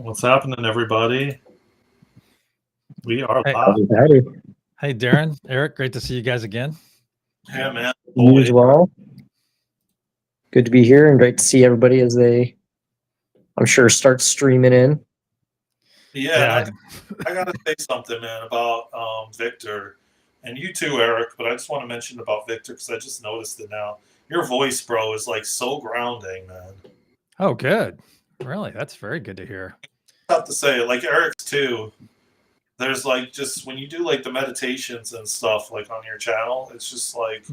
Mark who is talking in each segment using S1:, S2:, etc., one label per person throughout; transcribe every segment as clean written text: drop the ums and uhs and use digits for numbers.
S1: What's happening, everybody? We are
S2: Hey,
S1: live.
S3: Howdy.
S2: hey, Darren, Eric, great to see you guys again.
S1: Yeah, man.
S3: You as well. Good to be here and great to see everybody as they, I'm sure, start streaming in.
S1: Yeah, I got to say something, man, about Victor. And you too, Eric, but I just want to mention about Victor because I just noticed it now. Your voice, bro, is like so grounding, man.
S2: Oh, good. Really? That's very good to hear.
S1: I have to say, like Eric's too. There's like just when you do like the meditations and stuff like on your channel, it's just like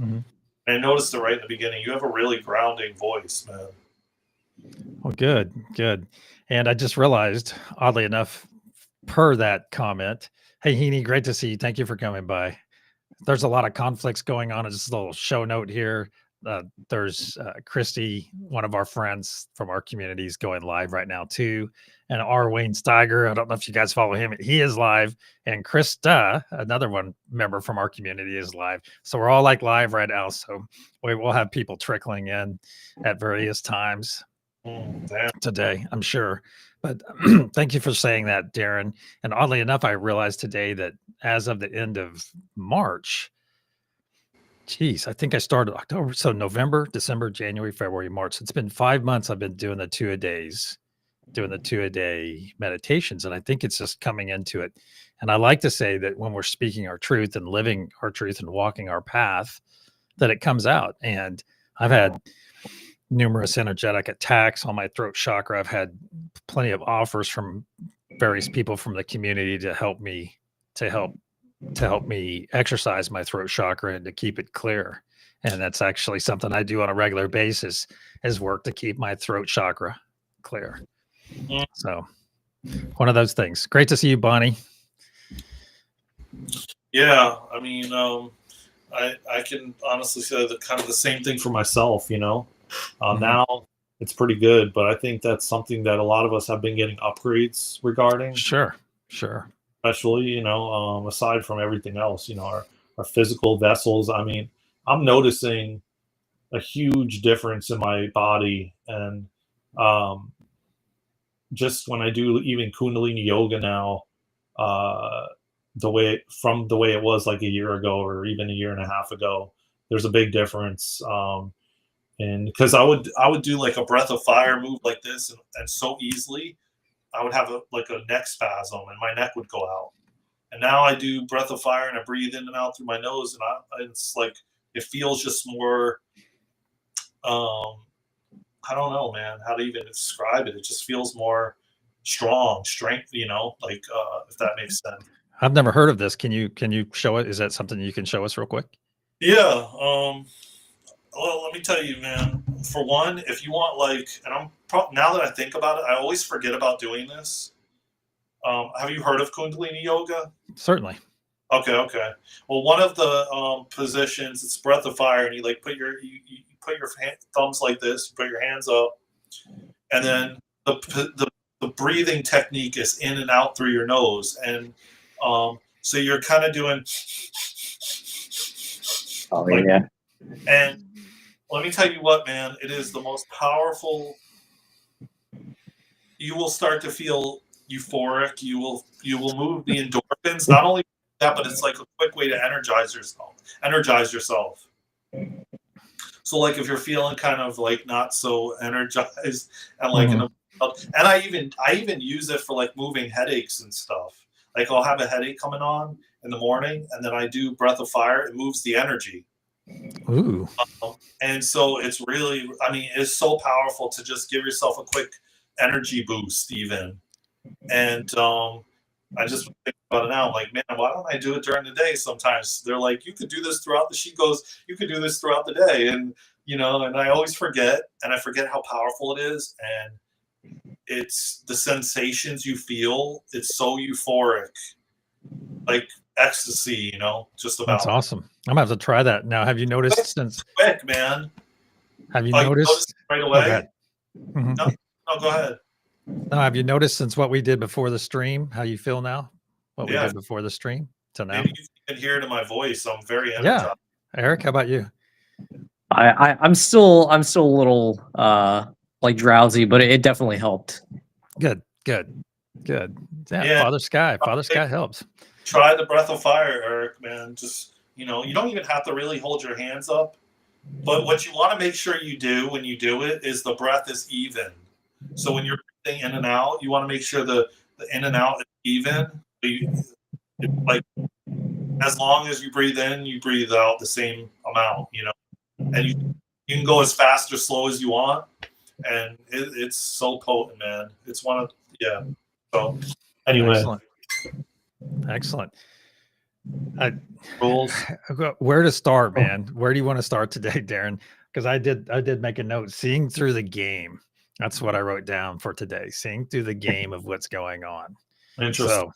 S1: I noticed it right in the beginning. You have a really grounding voice, man.
S2: Well, good, good. And I just realized, oddly enough, per that comment, hey, Heaney, great to see you. Thank you for coming by. There's a lot of conflicts going on. Just a little show note here. There's Christy, one of our friends from our community, is going live right now too. And R. Wayne Steiger, I don't know if you guys follow him. He is live. And Krista, another one member from our community, is live. So we're all like live right now. So we will have people trickling in at various times today, I'm sure. But thank you for saying that, Darren. And oddly enough, I realized today that as of the end of March, geez, I think I started October. So November, December, January, February, March. It's been 5 months I've been doing the 2-a-days, doing the 2-a-day meditations. And I think it's just coming into it. And I like to say that when we're speaking our truth and living our truth and walking our path, that it comes out. And I've had numerous energetic attacks on my throat chakra. I've had plenty of offers from various people from the community to help me exercise my throat chakra and to keep it clear. And that's actually something I do on a regular basis, is work to keep my throat chakra clear. So one of those things. Great to see you, Bonnie.
S1: Yeah, I mean, I can honestly say that kind of the same thing for myself, you know. Now it's pretty good, but I think that's something that a lot of us have been getting upgrades regarding.
S2: Sure.
S1: Especially, you know, aside from everything else, you know, our physical vessels. I mean, I'm noticing a huge difference in my body, and just when I do even Kundalini yoga now, the way it was like a year ago or even a year and a half ago, there's a big difference. And because I would do like a breath of fire move like this, and so easily I would have a neck spasm and my neck would go out. And now I do breath of fire and I breathe in and out through my nose, and it's like it feels just more. I don't know, man, how to even describe it. It just feels more strength, you know, like if that makes sense.
S2: I've never heard of this. Can you show it? Is that something you can show us real quick?
S1: Yeah. Well, let me tell you, man. For one, if you want, like, and now that I think about it, I always forget about doing this. Have you heard of Kundalini yoga?
S2: Certainly.
S1: Okay. Well, one of the positions, it's breath of fire, and you like put your thumbs like this, put your hands up, and then the breathing technique is in and out through your nose, and so you're kind of doing.
S3: Oh yeah.
S1: And let me tell you what, man, it is the most powerful. You will start to feel euphoric. You will move the endorphins. Not only that, but it's like a quick way to energize yourself. So like if you're feeling kind of like not so energized and like and I even use it for like moving headaches and stuff. Like I'll have a headache coming on in the morning, and then I do breath of fire. It moves the energy.
S2: Ooh.
S1: And so it's really, I mean, it's so powerful to just give yourself a quick energy boost even. And I just think about it now. I'm like, man, why don't I do it during the day sometimes? They're like, you could do this throughout she goes, you could do this throughout the day. And, you know, and I always forget, and I forget how powerful it is. And it's the sensations you feel. It's so euphoric, like ecstasy, you know, just about.
S2: That's awesome. I'm gonna have to try that now. Have you noticed since
S1: quick, man?
S2: Have you noticed
S1: right away?
S2: No,
S1: go ahead.
S2: No, have you noticed since what we did before the stream, how you feel now? What we did before the stream to now?
S1: Maybe you can hear it in my voice. I'm very energized.
S2: Yeah. Eric, how about you?
S3: I'm still a little like drowsy, but it definitely helped.
S2: Good. good. Yeah,
S1: Yeah.
S2: Father Sky helps.
S1: Try the breath of fire, Eric, man. Just, you don't even have to really hold your hands up. But what you want to make sure you do when you do it is the breath is even. So when you're breathing in and out, you want to make sure the in and out is even. Like, as long as you breathe in, you breathe out the same amount, and you can go as fast or slow as you want. And it's so potent, man. It's one of, yeah. So anyway.
S2: Excellent.
S1: Rules.
S2: Where to start, man? Where do you want to start today, Darren? Because I did make a note. Seeing through the game. That's what I wrote down for today. Seeing through the game of what's going on.
S1: Interesting.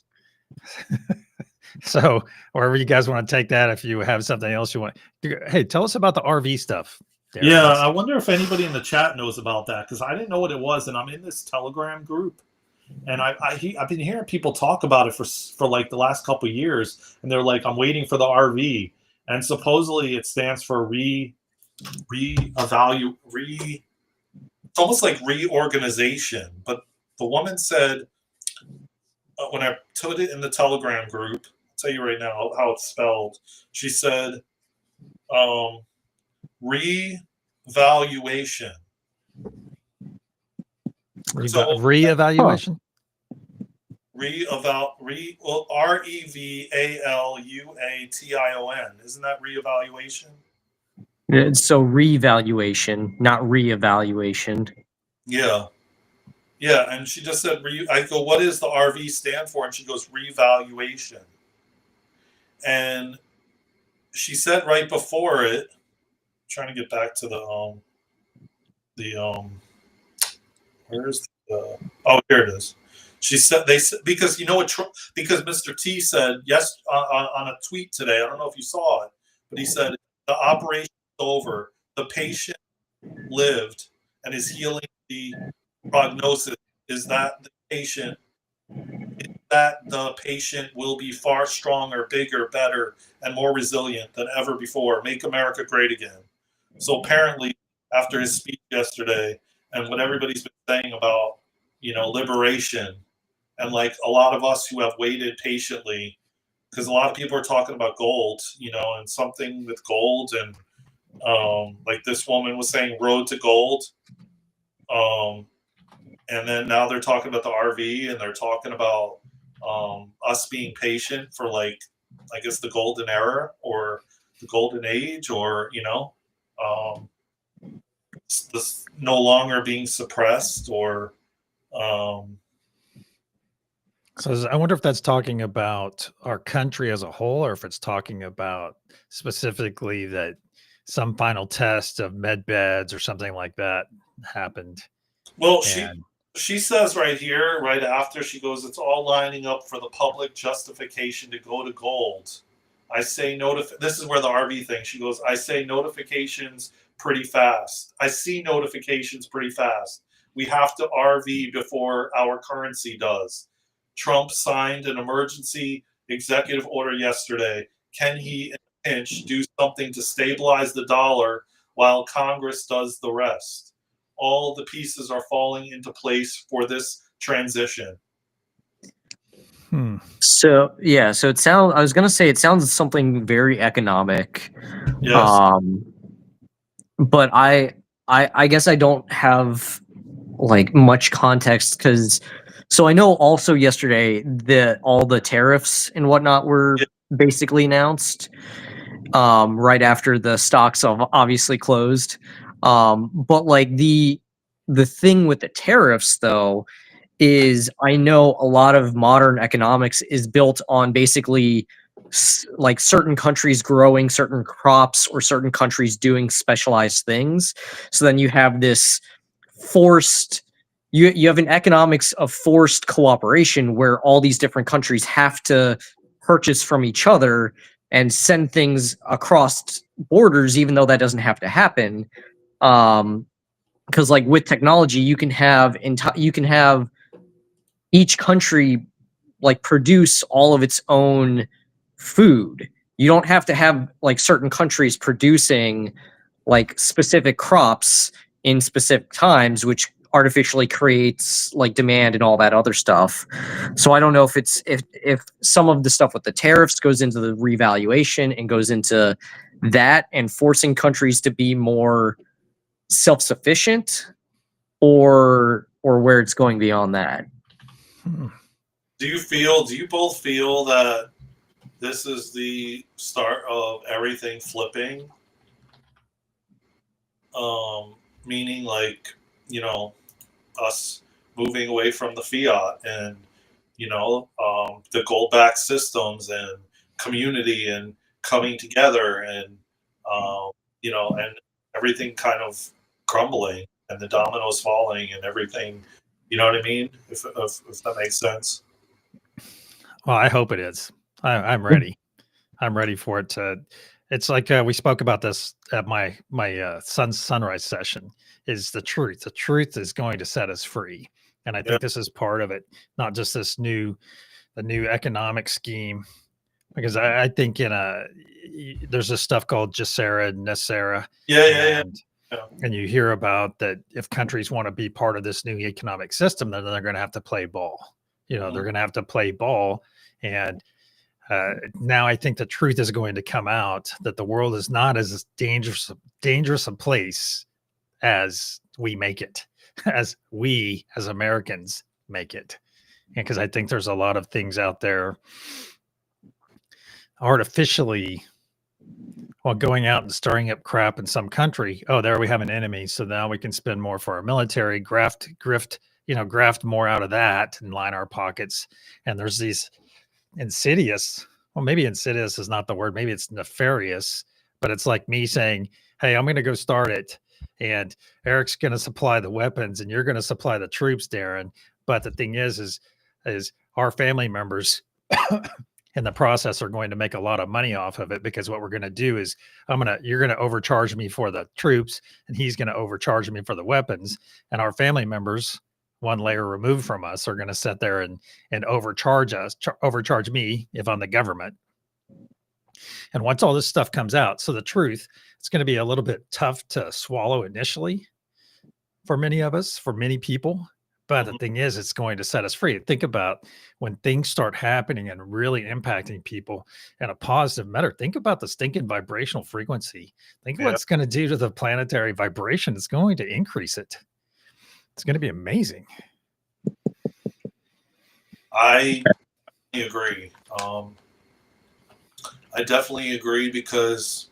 S2: So wherever you guys want to take that, if you have something else you want, hey, tell us about the RV stuff.
S1: Darren. Yeah, I wonder if anybody in the chat knows about that, because I didn't know what it was, and I'm in this Telegram group, and I've been hearing people talk about it for like the last couple of years, and they're like, I'm waiting for the RV, and supposedly it stands for it's almost like reorganization. But the woman said, when I put it in the Telegram group, I'll tell you right now how it's spelled. She said, revaluation.
S2: Reevaluation?
S1: REVALUATION. Isn't that reevaluation?
S3: So revaluation, not reevaluation.
S1: Yeah. Yeah, and she just said, I go, what does the RV stand for? And she goes, revaluation. And she said right before it, I'm trying to get back to where's the, here it is. She said, because because Mr. T said, yes, on a tweet today, I don't know if you saw it, but he said, the operation is over. The patient lived and is healing. The prognosis is that the patient will be far stronger, bigger, better, and more resilient than ever before. Make America great again. So apparently, after his speech yesterday, and what everybody's been saying about, liberation, and like a lot of us who have waited patiently, because a lot of people are talking about gold, and something with gold, and like this woman was saying, road to gold. And then now they're talking about the RV, and they're talking about us being patient for, like, I guess the golden era or the golden age, or this no longer being suppressed, or
S2: so I wonder if that's talking about our country as a whole, or if it's talking about specifically that some final test of med beds or something like that happened.
S1: Well, she says right here, right after, she goes, it's all lining up for the public justification to go to gold. I say this is where the RV thing, she goes, I say notifications pretty fast. I see notifications pretty fast. We have to RV before our currency does. Trump signed an emergency executive order yesterday. Can he, in a pinch, do something to stabilize the dollar while Congress does the rest? All the pieces are falling into place for this transition.
S3: So it sounds. I was gonna say it sounds something very economic.
S1: Yes.
S3: But I guess I don't have like much context, because so I know also yesterday that all the tariffs and whatnot were basically announced right after the stocks obviously closed. But like the thing with the tariffs though is, I know a lot of modern economics is built on basically like certain countries growing certain crops or certain countries doing specialized things. So then you have this forced, you have an economics of forced cooperation where all these different countries have to purchase from each other and send things across borders, even though that doesn't have to happen. Because like with technology, you can have each country like produce all of its own food. You don't have to have like certain countries producing like specific crops in specific times, which artificially creates like demand and all that other stuff. So I don't know if if some of the stuff with the tariffs goes into the revaluation and goes into that and forcing countries to be more self-sufficient, or where it's going beyond that.
S1: Do you both feel that this is the start of everything flipping? Meaning, like, you know, us moving away from the fiat and, you know, the gold-backed systems and community and coming together and, you know, and everything kind of crumbling and the dominoes falling and everything. You know what I mean? If that makes sense.
S2: Well, I hope it is. I'm ready. I'm ready for it to. It's like we spoke about this at my son's sunrise session. Is the truth? The truth is going to set us free, and I think this is part of it. Not just the new economic scheme, because I think there's this stuff called GESARA and NESARA.
S1: Yeah.
S2: And you hear about that if countries want to be part of this new economic system, then they're going to have to play ball. You know, they're going to have to play ball, and now I think the truth is going to come out that the world is not as dangerous a place as we make it, as we as Americans make it. And because I think there's a lot of things out there artificially, well, going out and stirring up crap in some country. Oh, there we have an enemy. So now we can spend more for our military, graft more out of that and line our pockets. And there's these insidious, well, maybe insidious is not the word, maybe it's nefarious, but it's like me saying, hey, I'm going to go start it, and Eric's going to supply the weapons and you're going to supply the troops, Darren. But the thing is our family members in the process are going to make a lot of money off of it, because what we're going to do is you're going to overcharge me for the troops and he's going to overcharge me for the weapons, and our family members, one layer removed from us, are going to sit there and overcharge me if I'm the government. And once all this stuff comes out, so the truth, it's going to be a little bit tough to swallow initially for many of us, for many people. But the thing is, it's going to set us free. Think about when things start happening and really impacting people in a positive manner. Think about the stinking vibrational frequency. Think what it's going to do to the planetary vibration. It's going to increase it. It's going to be amazing.
S1: I agree. I definitely agree because,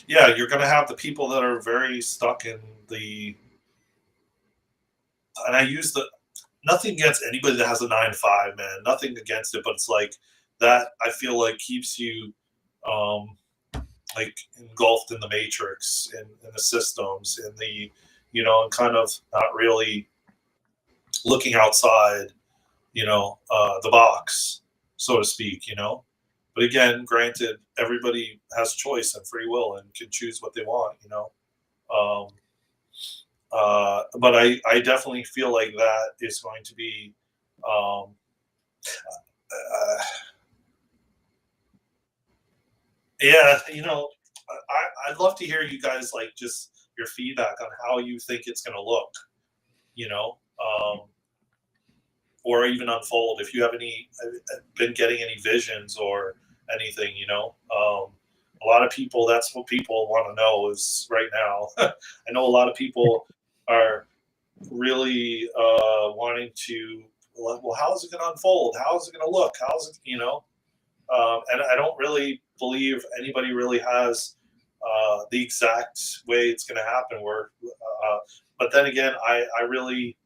S1: you're going to have the people that are very stuck in the, and I use nothing against anybody that has a 9-to-5, man, nothing against it, but it's like that, I feel like keeps you, like engulfed in the matrix and in the systems and the, you know, and kind of not really looking outside, you know, the box, so to speak, you know. But again, granted, everybody has choice and free will and can choose what they want, you know. But I definitely feel like that is going to be, yeah, you know, I'd love to hear you guys, like, just your feedback on how you think it's going to look, you know, or even unfold. If you have been getting any visions or anything, you know, a lot of people, that's what people want to know is right now. I know a lot of people are really wanting to, well, how is it going to unfold? How is it going to look? How is it, you know? And I don't really believe anybody really has the exact way it's going to happen. But then again, I really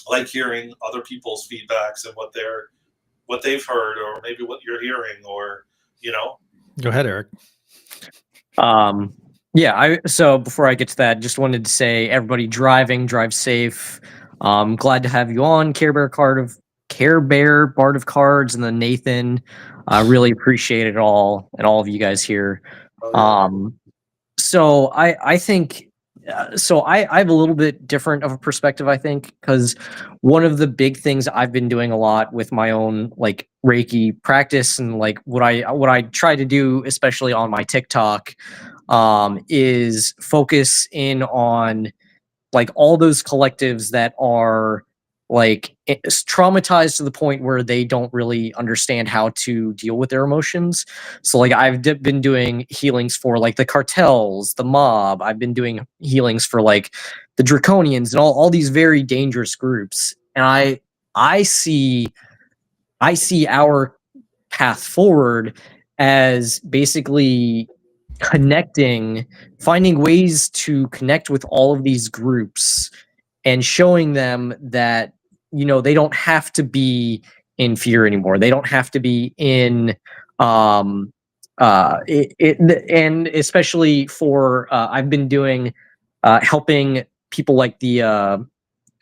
S1: like hearing other people's feedbacks and what they've heard, or maybe what you're hearing, or, you know.
S2: Go ahead, Eric.
S3: So before I get to that, just wanted to say, everybody drive safe. Glad to have you on, Care Bear Bard of Cards, and then Nathan. I really appreciate it all, and all of you guys here. So I think, I have a little bit different of a perspective, I think, because one of the big things I've been doing a lot with my own, like, Reiki practice, and like what I try to do, especially on my TikTok, is focus in on like all those collectives that are like traumatized to the point where they don't really understand how to deal with their emotions. So like been doing healings for like the cartels, the mob. I've been doing healings for like the draconians and all these very dangerous groups. And I see our path forward as basically finding ways to connect with all of these groups and showing them that, you know, they don't have to be in fear anymore. They don't have to be in and especially for I've been doing helping people like the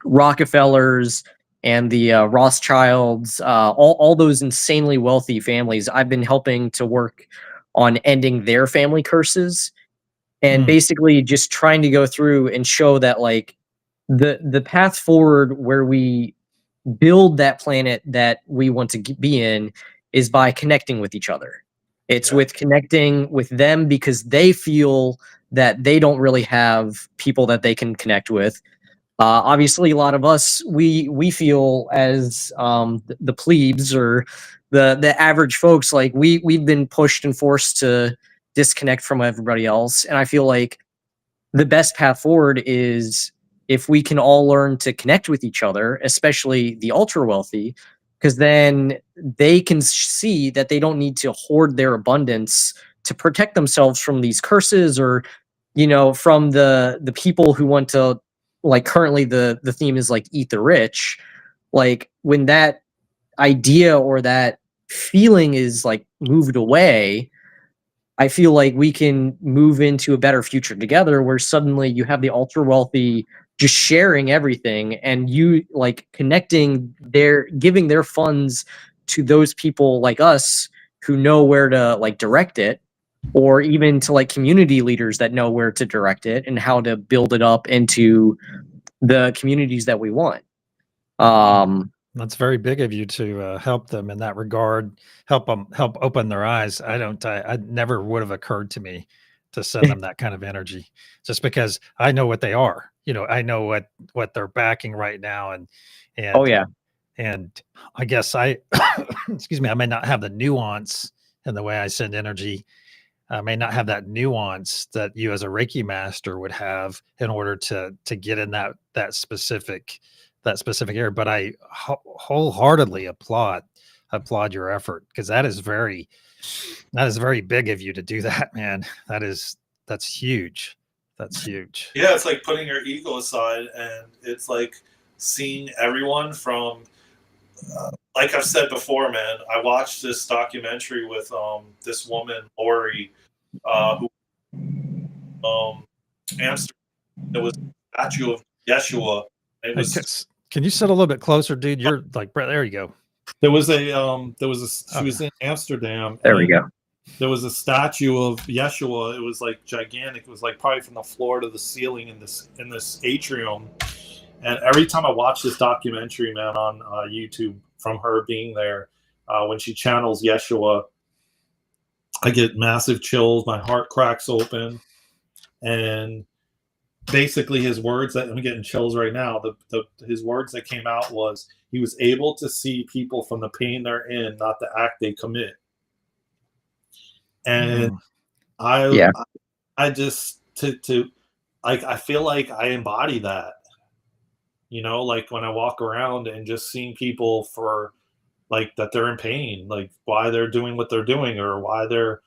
S3: Rockefellers and the Rothschilds, all those insanely wealthy families. I've been helping to work on ending their family curses, and basically just trying to go through and show that like the path forward where we build that planet that we want to be in is by connecting with each other. It's with connecting with them because they feel that they don't really have people that they can connect with. Obviously, a lot of us we feel as the plebes or the average folks, like we've been pushed and forced to disconnect from everybody else, and I feel like the best path forward is if we can all learn to connect with each other, especially the ultra wealthy, because then they can see that they don't need to hoard their abundance to protect themselves from these curses, or you know, from the people who want to, like currently the theme is like eat the rich. Like when that idea or that feeling is like moved away, I feel like we can move into a better future together where suddenly you have the ultra wealthy just sharing everything, and you like connecting giving their funds to those people like us who know where to like direct it, or even to like community leaders that know where to direct it and how to build it up into the communities that we want.
S2: That's very big of you to help them in that regard, help open their eyes. I never would have occurred to me to send them that kind of energy, just because I know what they are. You know, I know what they're backing right now, and
S3: Oh yeah.
S2: and I guess excuse me, I may not have the nuance in the way I send energy. I may not have that nuance that you as a Reiki master would have in order to get in that specific area. But I wholeheartedly applaud your effort, because that is very big of you to do that, man. That's huge. That's huge.
S1: Yeah, it's like putting your ego aside, and it's like seeing everyone from like I've said before, man. I watched this documentary with this woman Lori, who Amsterdam. There was a statue of Yeshua. It was
S2: Can you sit a little bit closer, dude? You're like, there you go.
S1: there was a she was in Amsterdam.
S3: There we go.
S1: There was a statue of Yeshua. It was like gigantic. It was like probably from the floor to the ceiling in this atrium. And every time I watch this documentary, man, on YouTube, from her being there, when she channels Yeshua, I get massive chills. My heart cracks open, and basically his words that I'm getting chills right now. His words that came out was he was able to see people from the pain they're in, not the act they commit. And I just I feel like I embody that, you know, like when I walk around and just seeing people for like that they're in pain, like why they're doing what they're doing, or why they're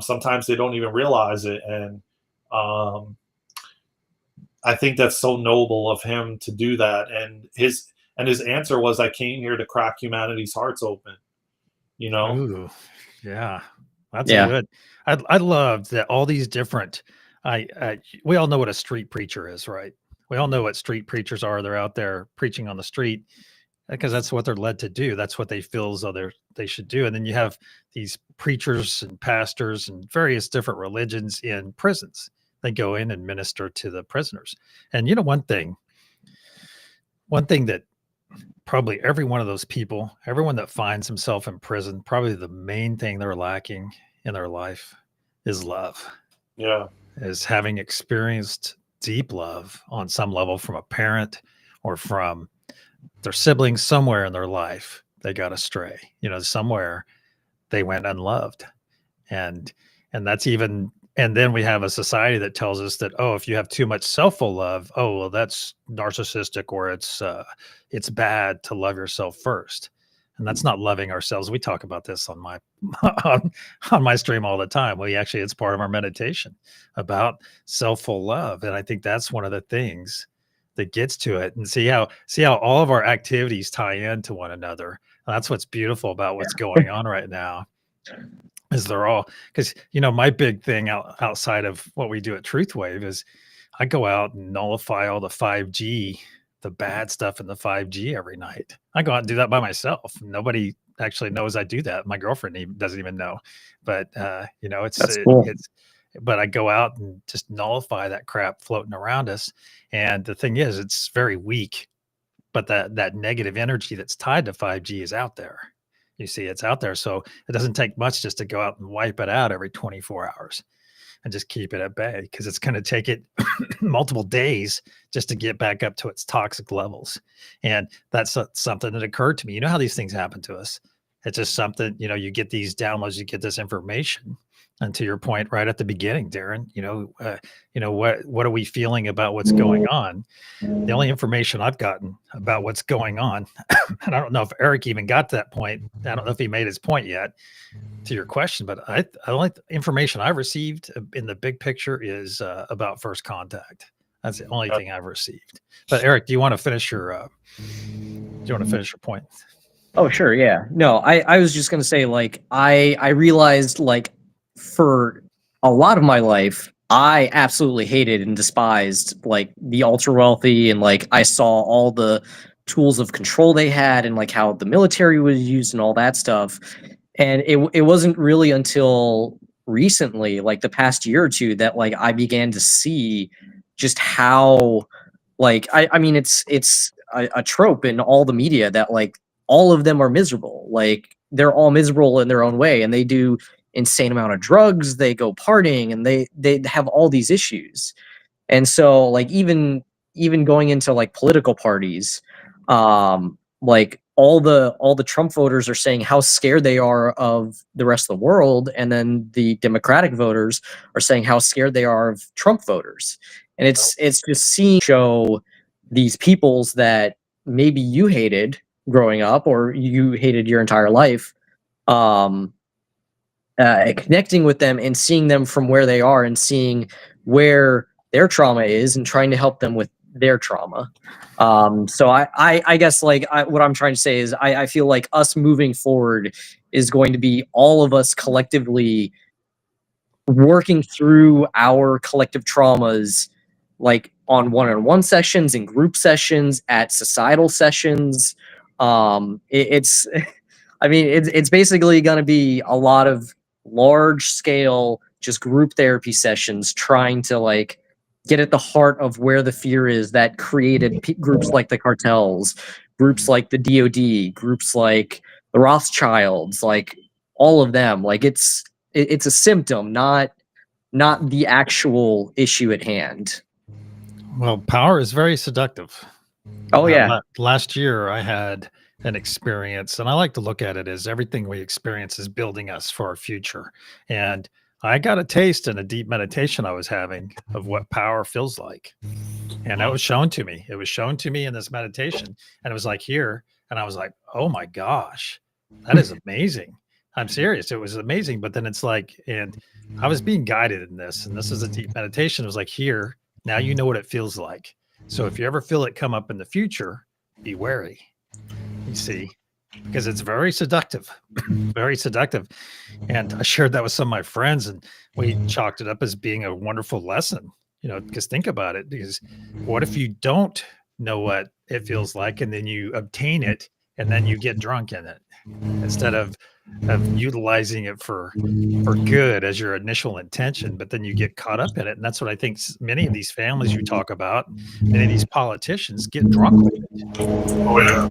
S1: sometimes they don't even realize it. And I think that's so noble of him to do that. And his answer was, I came here to crack humanity's hearts open, you know?
S2: Ooh, yeah. That's good. I love that all these different, we all know what a street preacher is, right? We all know what street preachers are. They're out there preaching on the street because that's what they're led to do. That's what they feel as though they should do. And then you have these preachers and pastors and various different religions in prisons. They go in and minister to the prisoners. And you know, one thing that probably every one of those people, everyone that finds himself in prison, probably the main thing they're lacking in their life is love.
S1: Yeah.
S2: is having experienced deep love on some level from a parent or from their siblings somewhere in their life. They got astray, somewhere they went unloved. And that's even, and then we have a society that tells us that, oh, if you have too much self-full love, oh, well, that's narcissistic, or it's bad to love yourself first. And that's not loving ourselves. We talk about this on my on my stream all the time. It's part of our meditation about self-full love. And I think that's one of the things that gets to it. And see how all of our activities tie into one another. That's what's beautiful about what's going on right now. Is they're all, because my big thing outside of what we do at Truthwave is I go out and nullify all the 5G, the bad stuff in the 5G every night. I go out and do that by myself. Nobody actually knows I do that. My girlfriend doesn't even know, but
S3: That's cool.
S2: but I go out and just nullify that crap floating around us. And the thing is, it's very weak, but that negative energy that's tied to 5G is out there. You see, it's out there. So it doesn't take much just to go out and wipe it out every 24 hours and just keep it at bay, because it's going to take it multiple days just to get back up to its toxic levels. And that's something that occurred to me. You know how these things happen to us. It's just something, you get these downloads, you get this information. And to your point right at the beginning, Darren, what are we feeling about what's going on? The only information I've gotten about what's going on, and I don't know if Eric even got to that point. I don't know if he made his point yet to your question, but I like the information I've received in the big picture is about first contact. That's the only thing I've received. But Eric, do you want to finish your point?
S3: Oh, sure. Yeah. No, I was just going to say, like, I realized, like, for a lot of my life, I absolutely hated and despised, like, the ultra wealthy, and, like, I saw all the tools of control they had, and, like, how the military was used and all that stuff. And it wasn't really until recently, like the past year or two, that, like, I began to see just how, like, I mean, it's a trope in all the media that, like, all of them are miserable. Like, they're all miserable in their own way, and they do insane amount of drugs, they go partying, and they have all these issues. And so, like, even going into, like, political parties, like, all the Trump voters are saying how scared they are of the rest of the world, and then the Democratic voters are saying how scared they are of Trump voters. And it's just show these peoples that maybe you hated growing up, or you hated your entire life, connecting with them and seeing them from where they are, and seeing where their trauma is, and trying to help them with their trauma. So I guess, like, what I'm trying to say is I feel like us moving forward is going to be all of us collectively working through our collective traumas, like on one-on-one sessions and group sessions, at societal sessions. It's I mean, it's basically going to be a lot of large scale, just group therapy sessions, trying to, like, get at the heart of where the fear is that created groups like the cartels, groups like the DOD, groups like the Rothschilds, like, all of them. Like, it's a symptom, not the actual issue at hand.
S2: Well, power is very seductive.
S3: Oh, yeah.
S2: Last year I had an experience, and I like to look at it as everything we experience is building us for our future. And I got a taste in a deep meditation I was having of what power feels like. And that was shown to me. It was shown to me in this meditation, and it was like here. And I was like, oh my gosh, that is amazing. I'm serious. It was amazing. But then it's like, and I was being guided in this, and this is a deep meditation. It was like, here, now you know what it feels like. So if you ever feel it come up in the future, be wary. You see, because it's very seductive, very seductive. And I shared that with some of my friends, and we chalked it up as being a wonderful lesson, because think about it, because what if you don't know what it feels like, and then you obtain it, and then you get drunk in it, instead of utilizing it for good as your initial intention, but then you get caught up in it. And that's what I think many of these families you talk about, many of these politicians get drunk with it.
S1: Oh yeah.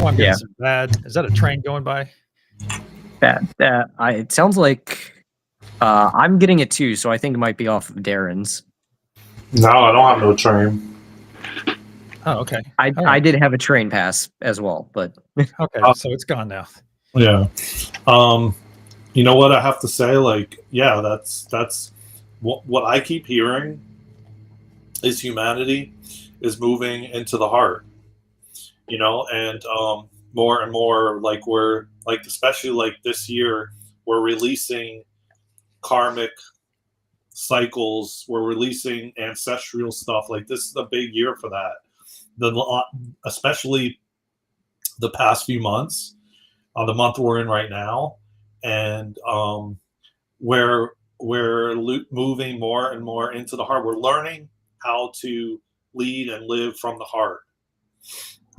S2: Oh, I'm getting some is that a train going by?
S3: It sounds like I'm getting it too, so I think it might be off of Darren's.
S1: No, I don't have no train.
S2: Oh, okay.
S3: I
S2: All right.
S3: did have a train pass as well, but
S2: Okay, so it's gone now.
S1: Yeah. You know what I have to say? Like, yeah, that's what I keep hearing is humanity is moving into the heart. And more and more, like we're like, especially like this year, we're releasing karmic cycles. We're releasing ancestral stuff. Like this is a big year for that. Especially the past few months, the month we're in right now, and we're moving more and more into the heart. We're learning how to lead and live from the heart,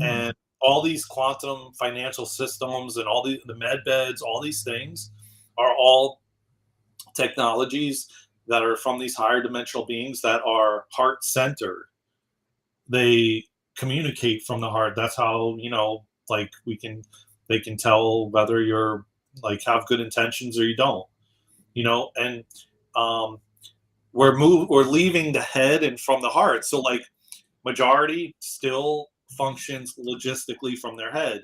S1: and all these quantum financial systems and all the med beds, all these things are all technologies that are from these higher dimensional beings that are heart centered. They communicate from the heart. That's how, like they can tell whether you're like have good intentions or you don't, and we're leaving the head and from the heart. So like majority still functions logistically from their head,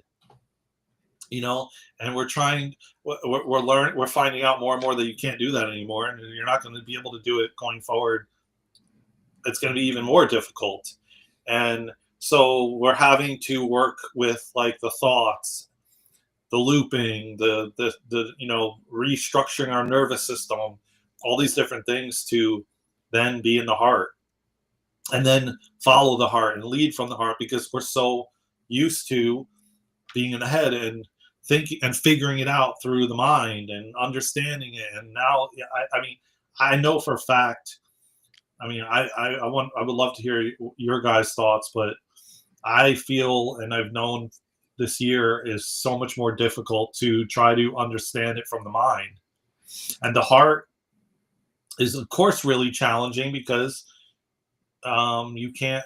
S1: and we're finding out more and more that you can't do that anymore, and you're not going to be able to do it going forward. It's going to be even more difficult. And so we're having to work with like the thoughts, the looping, the restructuring our nervous system, all these different things to then be in the heart and then follow the heart and lead from the heart, because we're so used to being in the head and thinking and figuring it out through the mind and understanding it. And now, I know for a fact, I would love to hear your guys' thoughts, but I feel, and I've known this year is so much more difficult to try to understand it from the mind. And the heart is, of course, really challenging because you can't,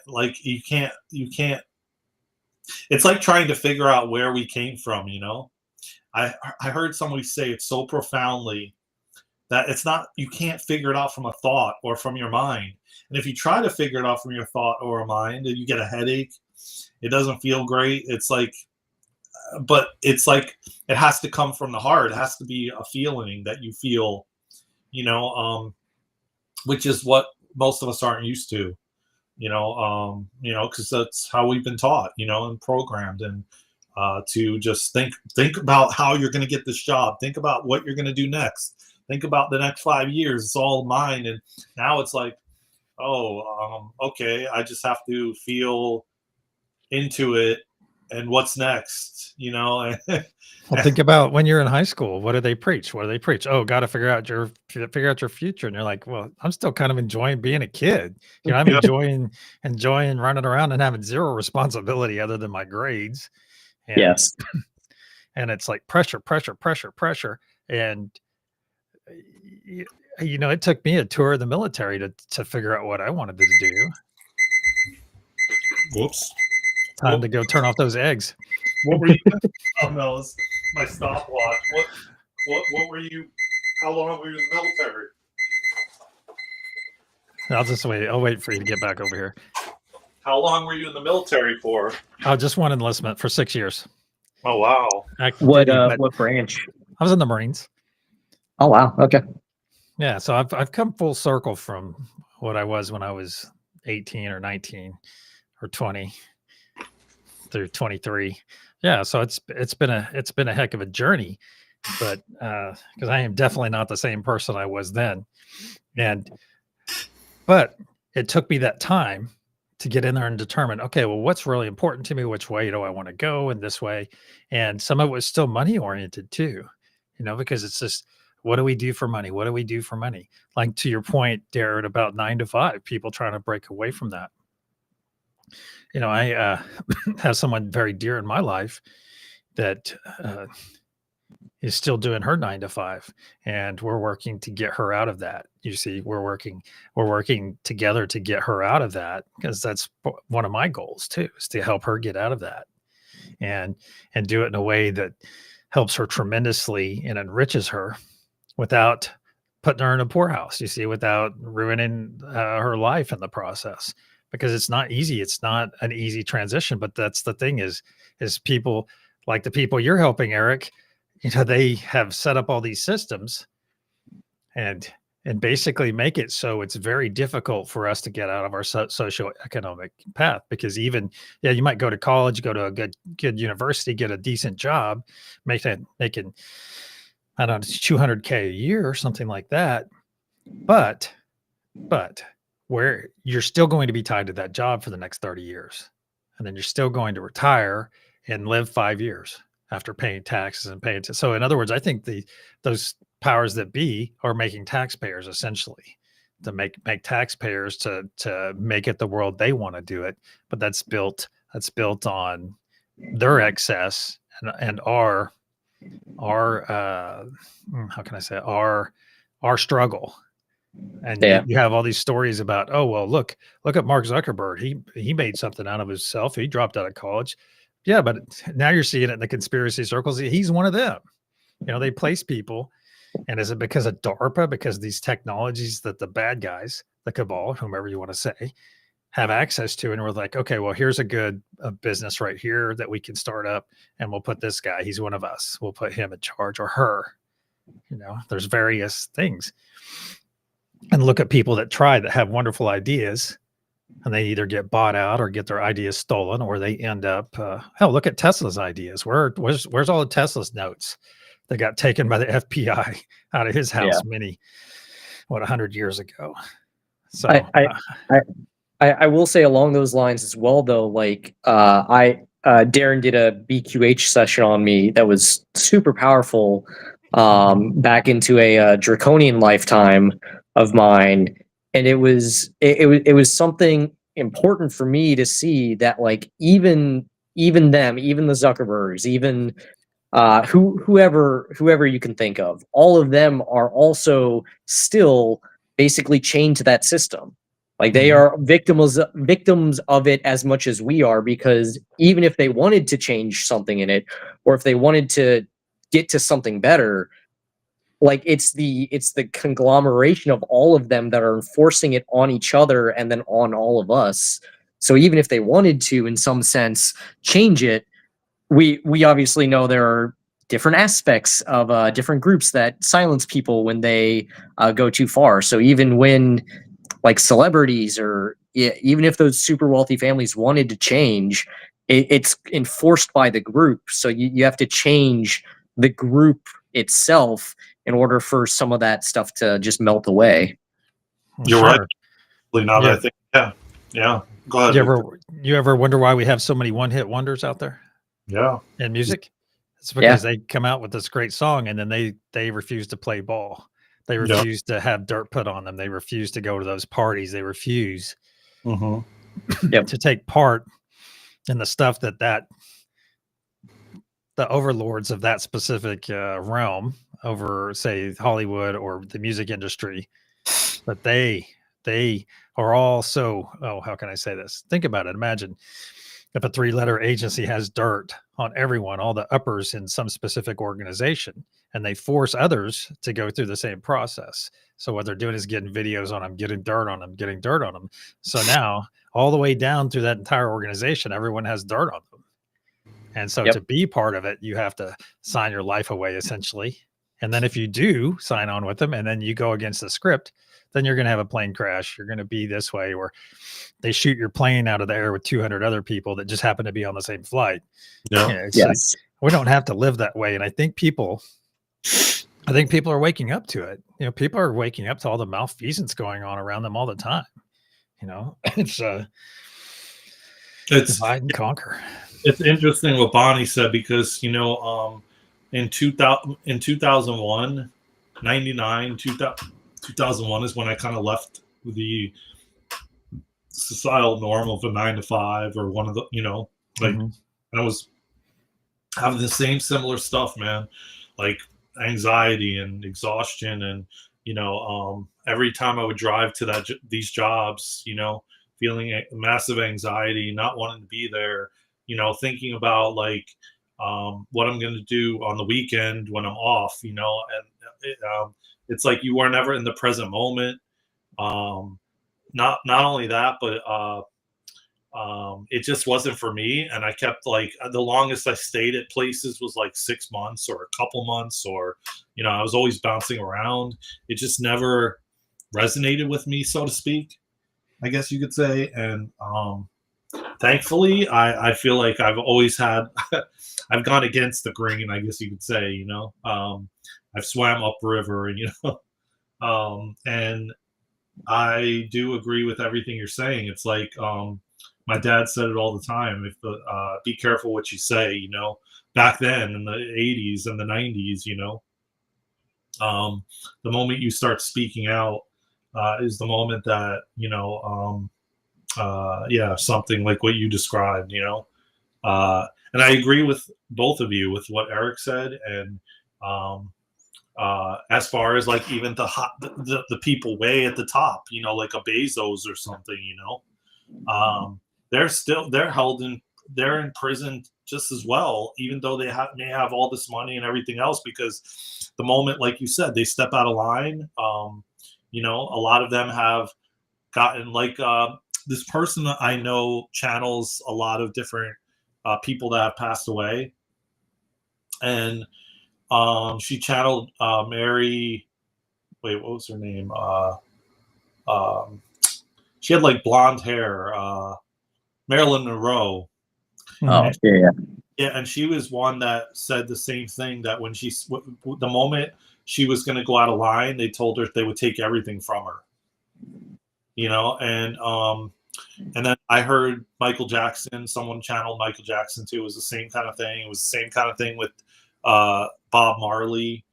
S1: it's like trying to figure out where we came from, I heard somebody say it so profoundly that it's not, you can't figure it out from a thought or from your mind. And if you try to figure it out from your thought or a mind and you get a headache, it doesn't feel great. It's like, but it's like, it has to come from the heart. It has to be a feeling that you feel, which is what most of us aren't used to, because that's how we've been taught, and programmed, and to just think about how you're going to get this job. Think about what you're going to do next. Think about the next 5 years. It's all mine. And now it's like, okay, I just have to feel into it. And what's next,
S2: Well, think about when you're in high school. What do they preach? Oh, got to figure out your future. And you're like, well, I'm still kind of enjoying being a kid. I'm enjoying running around and having zero responsibility other than my grades. And,
S3: yes.
S2: And it's like pressure. And it took me a tour of the military to figure out what I wanted to do.
S1: Whoops.
S2: Time to go turn off those eggs.
S1: What were you? Oh no, it's my stopwatch. What were you? How long were you in the military?
S2: I'll just wait. I'll wait for you to get back over here.
S1: How long were you in the military for?
S2: Oh, just one enlistment for 6 years.
S1: Oh wow.
S3: What branch?
S2: I was in the Marines.
S3: Oh wow. Okay.
S2: Yeah, so I've come full circle from what I was when I was 18 or 19 or 20 through 23. Yeah, so it's been a heck of a journey, but because I am definitely not the same person I was then, but it took me that time to get in there and determine, okay, well, what's really important to me? Which way do I want to go? And this way, and some of it was still money oriented too, because it's just, what do we do for money? What do we do for money? Like to your point, Darren, about 9 to 5, people trying to break away from that. I have someone very dear in my life that is still doing her 9 to 5, and we're working to get her out of that. You see, we're working together to get her out of that, because that's one of my goals too, is to help her get out of that and do it in a way that helps her tremendously and enriches her without putting her in a poorhouse, you see, without ruining her life in the process, because it's not easy. It's not an easy transition, but that's the thing is people like the people you're helping, Eric, they have set up all these systems and basically make it so it's very difficult for us to get out of our socioeconomic path, because even you might go to college, go to a good university, get a decent job, making I don't know, 200K a year or something like that, but where you're still going to be tied to that job for the next 30 years, and then you're still going to retire and live 5 years after paying taxes and paying. So in other words, I think those powers that be are making taxpayers essentially to make taxpayers to make it the world they want to do it, but that's built on their excess and our how can I say our struggle. And you have all these stories about, oh well, look at Mark Zuckerberg, he made something out of himself, he dropped out of college. Yeah, but now you're seeing it in the conspiracy circles, he's one of them. They place people. And is it because of DARPA, because of these technologies that the bad guys, the cabal, whomever you want to say, have access to? And we're like, okay, well, here's a business right here that we can start up, and we'll put this guy, he's one of us, we'll put him in charge, or her. There's various things. And look at people that have wonderful ideas, and they either get bought out or get their ideas stolen, or they end up, hell, look at Tesla's ideas. Where's all the Tesla's notes that got taken by the FBI out of his house 100 years ago? So
S3: I will say along those lines as well, though, like Darren did a BQH session on me that was super powerful, back into a draconian lifetime of mine, and it was something important for me to see that, like, even them, even the Zuckerbergs, even whoever you can think of, all of them are also still basically chained to that system. Like, they are victims of it as much as we are, because even if they wanted to change something in it, or if they wanted to get to something better, like, it's the conglomeration of all of them that are enforcing it on each other and then on all of us. So even if they wanted to, in some sense, change it, we obviously know there are different aspects of different groups that silence people when they go too far. So even when, like, celebrities, or even if those super wealthy families wanted to change, it's enforced by the group. So you have to change the group itself in order for some of that stuff to just melt away.
S1: You're right. Now that I think, yeah. Go ahead.
S2: You ever wonder why we have so many one-hit wonders out there?
S1: Yeah.
S2: In music? It's because they come out with this great song, and then they refuse to play ball. They refuse to have dirt put on them. They refuse to go to those parties. They refuse to take part in the stuff that the overlords of that specific realm over, say, Hollywood or the music industry, but they are all so, how can I say this? Think about it. Imagine if a 3-letter agency has dirt on everyone, all the uppers in some specific organization, and they force others to go through the same process. So what they're doing is getting videos on them, getting dirt on them. So now all the way down through that entire organization, everyone has dirt on them. And so to be part of it, you have to sign your life away, essentially. And then if you do sign on with them and then you go against the script, then you're going to have a plane crash. You're going to be this way, or they shoot your plane out of the air with 200 other people that just happen to be on the same flight. Like, we don't have to live that way. And I think people are waking up to it. People are waking up to all the malfeasance going on around them all the time. It's divide and conquer.
S1: It's interesting what Bonnie said, because in 2001, 99, 2001 is when I kind of left the societal norm of a 9 to 5 or one of the, I was having the same similar stuff, man, like anxiety and exhaustion. And, every time I would drive to these jobs, feeling a massive anxiety, not wanting to be there, thinking about what I'm going to do on the weekend when I'm off, and it's like you are never in the present moment. Not only that, but it just wasn't for me. And I kept like the longest I stayed at places was like 6 months or a couple months, or I was always bouncing around. It just never resonated with me, so to speak, I guess you could say. And thankfully, I feel like I've always had I've gone against the grain, I guess you could say. I've swam upriver, and and I do agree with everything you're saying. It's like my dad said it all the time. If be careful what you say. Back then in the 80s and the 90s, the moment you start speaking out is the moment that something like what you described. And I agree with both of you with what Eric said, and as far as like even the people way at the top, like a Bezos or something, they're in prison just as well, even though they may have all this money and everything else, because the moment, like you said, they step out of line, a lot of them have gotten like this person that I know channels a lot of different people that have passed away, and she channeled Mary. Wait, what was her name? She had like blonde hair. Marilyn Monroe.
S3: Oh, yeah.
S1: Yeah, and she was one that said the same thing, that when the moment she was going to go out of line, they told her they would take everything from her. And then I heard Michael Jackson. Someone channeled Michael Jackson too. It was the same kind of thing. It was the same kind of thing with Bob Marley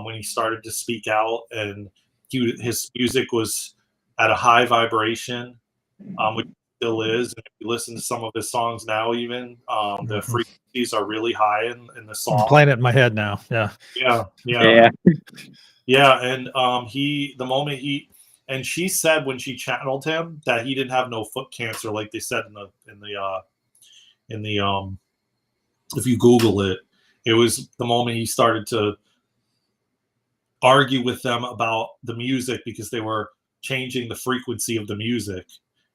S1: when he started to speak out, and his music was at a high vibration, which still is. And if you listen to some of his songs now, even the frequencies are really high in the song.
S2: I'm playing it in my head now. Yeah.
S1: And the moment and she said when she channeled him that he didn't have no foot cancer, like they said in the if you Google it, it was the moment he started to argue with them about the music because they were changing the frequency of the music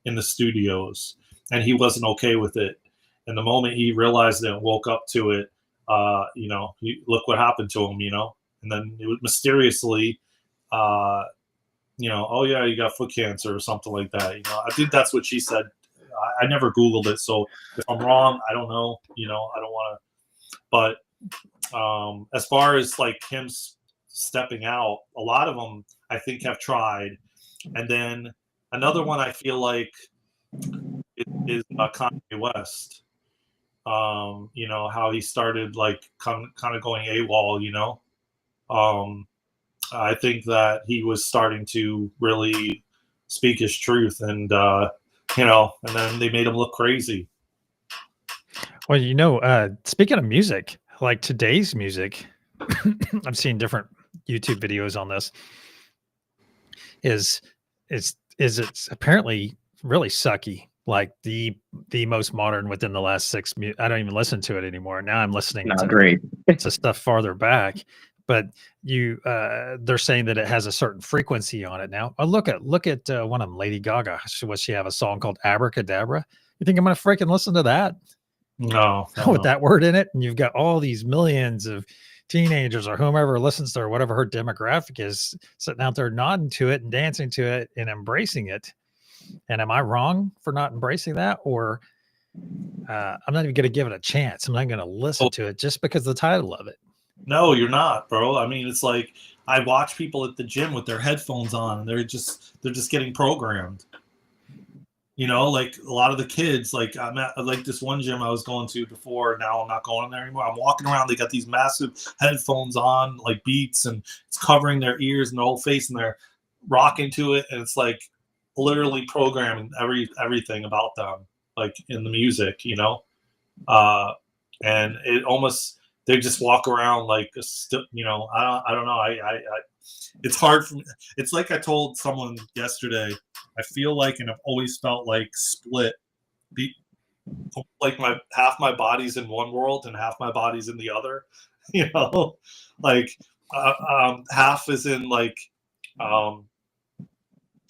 S1: in the studios, and he wasn't okay with it. And the moment he realized it and woke up to it, look what happened to him, and then it was mysteriously, oh yeah, you got foot cancer or something like that. I think that's what she said. I never Googled it, so if I'm wrong, I don't know. I don't want to. But as far as like him stepping out, a lot of them I think have tried, and then another one I feel like is Kanye West. How he started like kind of going AWOL. I think that he was starting to really speak his truth, and and then they made him look crazy.
S2: Well, speaking of music, like today's music, I've seen different YouTube videos on this. It's apparently really sucky, like the most modern within the last 6 I don't even listen to it anymore. Now I'm listening to stuff farther back. But they're saying that it has a certain frequency on it now. Look at one of them, Lady Gaga. She have a song called Abracadabra? You think I'm going to freaking listen to that?
S1: No.
S2: With that word in it, and you've got all these millions of teenagers or whomever listens to her, whatever her demographic is, sitting out there nodding to it and dancing to it and embracing it. And am I wrong for not embracing that? Or I'm not even going to give it a chance. I'm not going to listen to it just because of the title of it.
S1: No, you're not, bro. I mean, it's like I watch people at the gym with their headphones on, and they're just getting programmed. Like a lot of the kids, like I'm at like this one gym I was going to before. Now I'm not going there anymore. I'm walking around. They got these massive headphones on, like Beats, and it's covering their ears and their whole face, and they're rocking to it, and it's like literally programming everything about them, like in the music, and it almost. They just walk around like I don't know. I it's hard for me. It's like I told someone yesterday. I feel like, and I've always felt like split. Like half my body's in one world and half my body's in the other. Like half is in like um,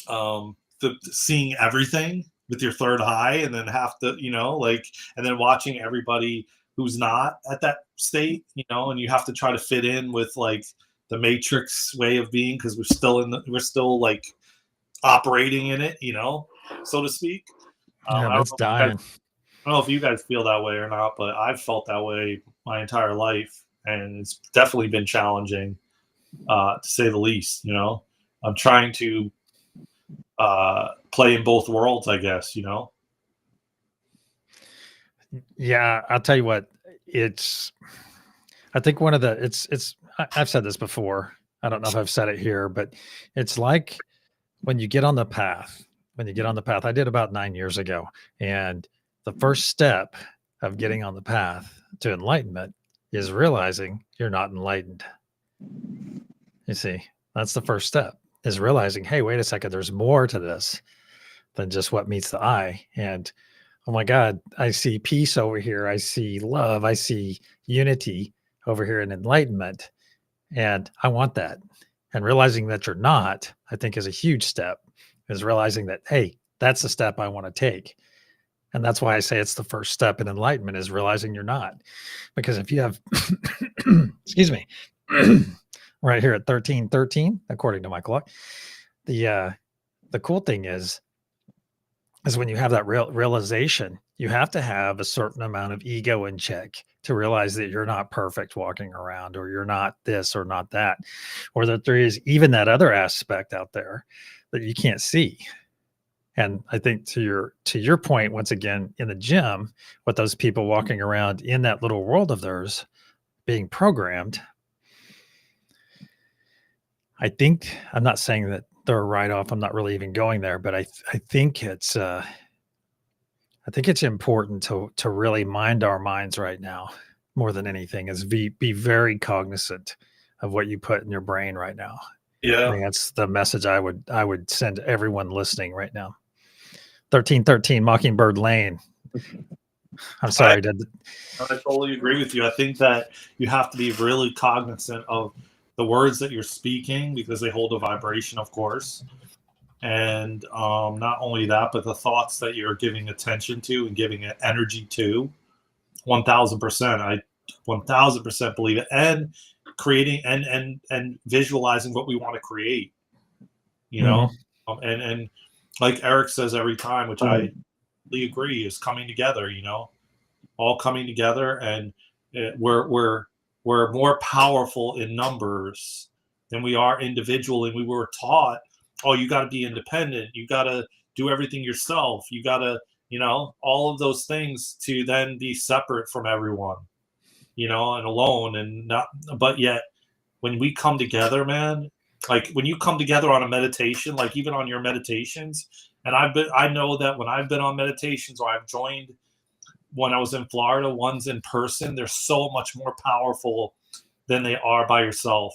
S1: the seeing everything with your third eye, and then half the like, and then watching everybody who's not at that state, and you have to try to fit in with like the Matrix way of being, because we're still like operating in it, so to speak.
S2: Yeah, that's dying.
S1: I don't know if you guys feel that way or not, but I've felt that way my entire life, and it's definitely been challenging, to say the least. I'm trying to play in both worlds, I guess.
S2: Yeah, I'll tell you what. I think one of the I've said this before. I don't know if I've said it here, but it's like when you get on the path. When you get on the path, I did about 9 years ago, and the first step of getting on the path to enlightenment is realizing you're not enlightened. You see, that's the first step, is realizing, hey, wait a second, there's more to this than just what meets the eye. And oh my God, I see peace over here. I see love. I see unity over here in enlightenment. And I want that. And realizing that you're not, I think, is a huge step, is realizing that, hey, that's the step I want to take. And that's why I say it's the first step in enlightenment, is realizing you're not. Because if you have, excuse me, right here at 1313, according to my clock, the cool thing is when you have that realization, you have to have a certain amount of ego in check to realize that you're not perfect walking around, or you're not this or not that, or that there is even that other aspect out there that you can't see. And I think to your point, once again, in the gym, with those people walking around in that little world of theirs being programmed, I think, I'm not saying that they're a write-off. I'm not really even going there, but I think it's important to really mind our minds right now, more than anything, is be very cognizant of what you put in your brain right now.
S1: Yeah.
S2: I think that's the message I would send everyone listening right now. 1313 Mockingbird Lane. I'm sorry.
S1: I totally agree with you. I think that you have to be really cognizant of the words that you're speaking, because they hold a vibration, of course. And not only that, but the thoughts that you're giving attention to and giving it energy to. 1000%. I 1000% believe it. And creating and visualizing what we want to create, and like Eric says every time, which I really agree, is coming together, all coming together. And we're more powerful in numbers than we are individually. We were taught, oh, you got to be independent, you got to do everything yourself, you got to, all of those things, to then be separate from everyone, and alone, and not. But yet, when we come together, man, like when you come together on a meditation, like even on your meditations, and I know that when I've been on meditations, or I've joined when I was in Florida, ones in person, they're so much more powerful than they are by yourself.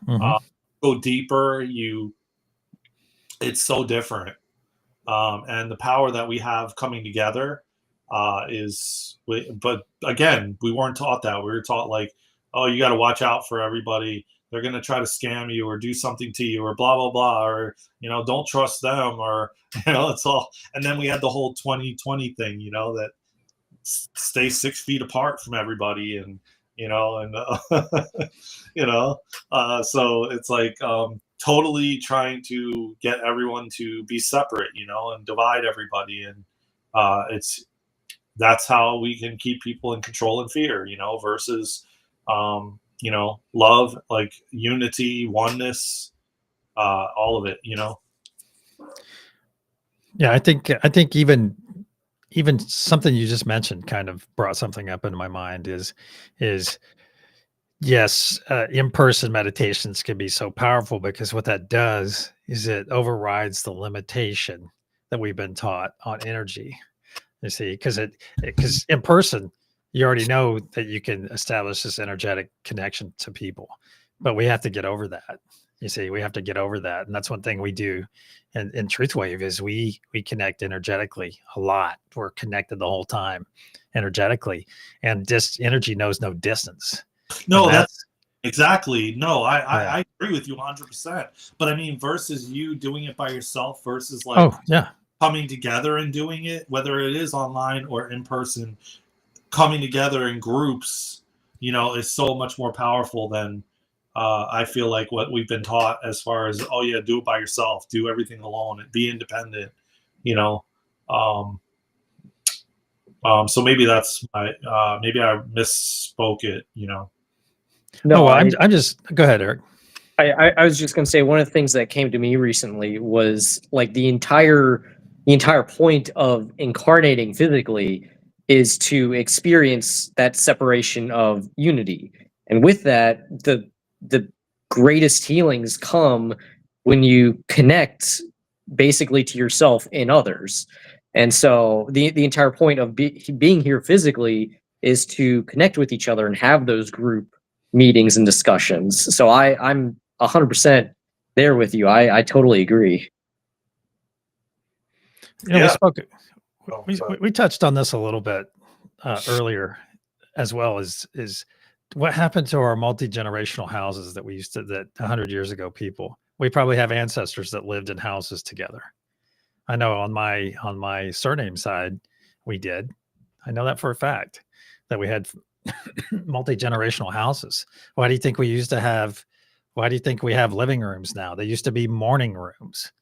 S1: Go deeper, it's so different. And the power that we have coming together but again, we weren't taught that. We were taught like, oh, you got to watch out for everybody. They're going to try to scam you or do something to you, or blah, blah, blah, or, don't trust them, or, it's all. And then we had the whole 2020 thing, that stay 6 feet apart from everybody, and, so it's like, totally trying to get everyone to be separate, and divide everybody. And that's how we can keep people in control and fear, versus, love, like unity, oneness, all of it,
S2: Yeah, I think even something you just mentioned kind of brought something up into my mind, is yes, in-person meditations can be so powerful, because what that does is it overrides the limitation that we've been taught on energy. You see, because in person, you already know that you can establish this energetic connection to people, but we have to get over that. You see, we have to get over that. And that's one thing we do in TruthWave, is we connect energetically a lot. We're connected the whole time energetically, and this energy knows no distance.
S1: No, Exactly. No, I,
S2: Yeah.
S1: I agree with you 100%. But I mean, versus you doing it by yourself versus like
S2: Oh, yeah.
S1: coming together and doing it, whether it is online or in person, coming together in groups, is so much more powerful than I feel like what we've been taught as far as, oh yeah, do it by yourself, do everything alone, and be independent. You know, um, so maybe that's my maybe I misspoke it.
S3: No,
S2: Oh, well, I'm just go ahead, Eric.
S3: I was just going to say one of the things that came to me recently was like the entire point of incarnating physically is to experience that separation of unity. And with that, the greatest healings come when you connect basically to yourself and others. And so the entire point of being here physically is to connect with each other and have those group meetings and discussions. So I'm 100% there with you. I totally agree.
S2: We
S1: Yeah.
S2: spoke.
S1: Oh,
S2: We,
S1: sorry.
S2: we touched on this a little bit earlier, as well as is what happened to our multi-generational houses that we used to that 100 years ago. People, we probably have ancestors that lived in houses together. I know on my surname side, we did. I know that for a fact that we had multi-generational houses. Why do you think we used to have? Why do you think we have living rooms now? They used to be morning rooms,